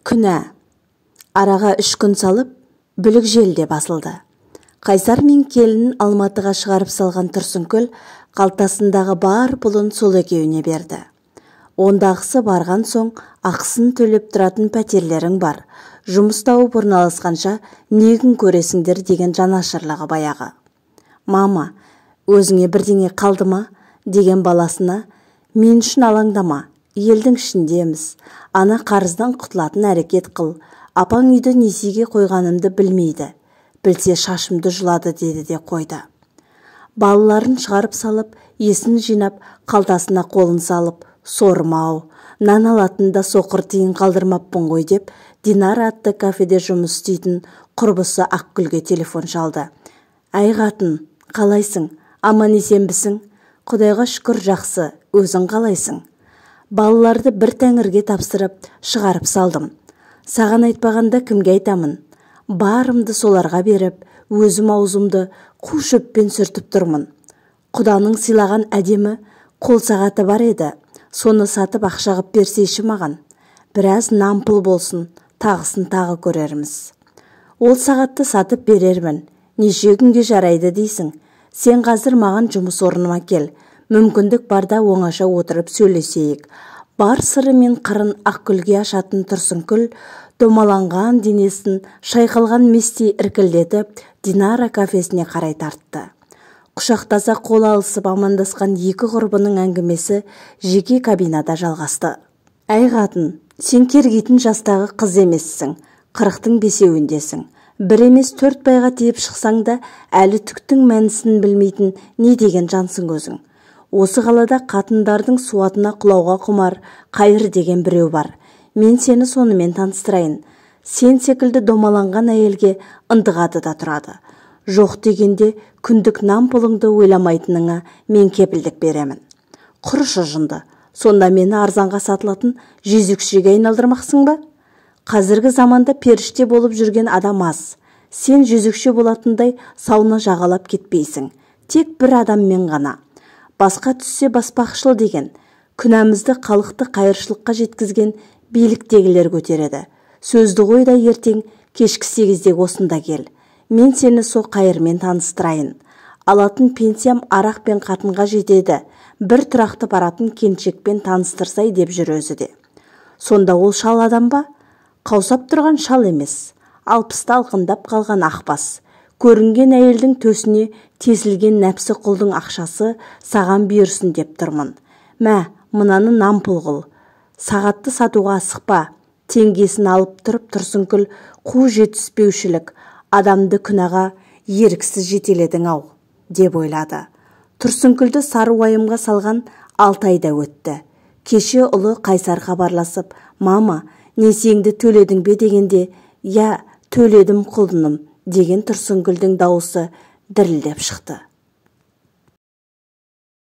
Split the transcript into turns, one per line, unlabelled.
Күнә. Араға 3 күн салып, бүлік желде басылды. Қайсар мен келінін Алматыға шығарып салған Тұрсынкүл қалтасындағы бар пұлын сол екеуіне берді. Ондағысы барған соң ақысын төлеп тұратын пәтерлерің бар. Жұмыс тауып орналасқанша не күн көресіңдер деген жанашырлығы баяғы. Мама, өзіңе бірдеңе қалды ма? Деген баласына, мен үшін алаңдама, елдің ішіндеміз. Ана қарыздан құтылатын әрекет қыл. Апаң үйді несиеге қойғанымды білмейді. Білсе шашымды жұлады деді де қойды. Балаларын шығарып салып, есін жинап, қалтасына қолын салып, сормау, нан алатында соқыр тиын қалдырмаппын ғой деп, Динара атты кафеде жұмыс істейтін құрбысы Ақгүлге телефон шалды. Әй қатын, қалайсың? Аман-есенбісің? Құдайға шүкір жақсы, өзің қалайсың? Балаларды бір тәңірге тапсырып, шығарып салдым. Саған айтпағанда кімге айтамын? Барымды соларға беріп, өзім аузымды қу шөппен сүртіп тұрмын. Құданың сыйлаған әдемі қол сағаты бар еді. Соны сатып ақшағып берсейші маған. Біраз нампыл болсын, тағысын тағы көрерміз. Ол сағатты сатып берермін. Неше күнге жарайды дейсің? Сен қазір маған жұмыс орныма кел. Мүмкіндік барда оңаша отырып сөйлесейік. Бар сыры мен қырын Ақгүлге ашатын Тұрсынкүл домаланған денесін шайқалған местей іркілдетіп Динара кафесіне қарай тартты. Құшақтаса қол алысып амандасқан екі құрбының әңгімесі жеке кабинада жалғасты. Әй қатын, сен кергейтін жастағы қыз емессің, 40-тың бесеуіндесің. Бір емес 4 байға тиіп шықсаң да әлі түктің мәнісін білмейтін не деген жансың өзің. Осы қалада қатындардың суатына құлауға құмар Қайыр деген біреу бар. Мен сені сонымен таныстырайын. Сен секілді домаланған әйелге ындығады да тұрады. Жоқ дегенде күндік нан пұлыңды ойламайтыныңа мен кепілдік беремін. Құрышы жынды. Сонда мені арзанға сатылатын жезөкшеге айналдырмақсың ба? Қазіргі заманда періште болып жүрген адам аз. Сен жезөкше болатындай сауна жағалап кетпейсің. Тек бір адаммен ғана. Басқа түссе баспақшыл деген. Күнәмізді халықты қайыршылыққа жеткізген биліктегілер көтереді. Сөзді қойда ертең кешкі 8-де осында кел. Мен сені со Қайырмен таныстырайын. Алатын пенсиям арақ пен қатынға жетеді. Бір тұрақты баратын келіншекпен таныстырсай деп жүр өзі де. Сонда ол шал адам ба? Қаусап тұрған шал емес. 60-та алқындап қалған ақбас. Көрінген әйелдің төсіне тесілген нәпсі құлдың ақшасы саған бұйырсын деп тұрмын. Мә, мынаны нампыл қыл. Сағатты сатуға асықпа. Теңгесін алып тұрып Тұрсынкүл қу жетіспеушілік адамды күнәға еріксіз жетеледің-ау, деп ойлады. Тұрсынкүлді сары уайымға салған 6 айда өтті. Кеше ұлы Қайсар хабарласып, мама, несиеңді төледің бе дегенде, я, төледім құлыным, деген Тұрсынкүлдің дауысы дірілдеп шықты.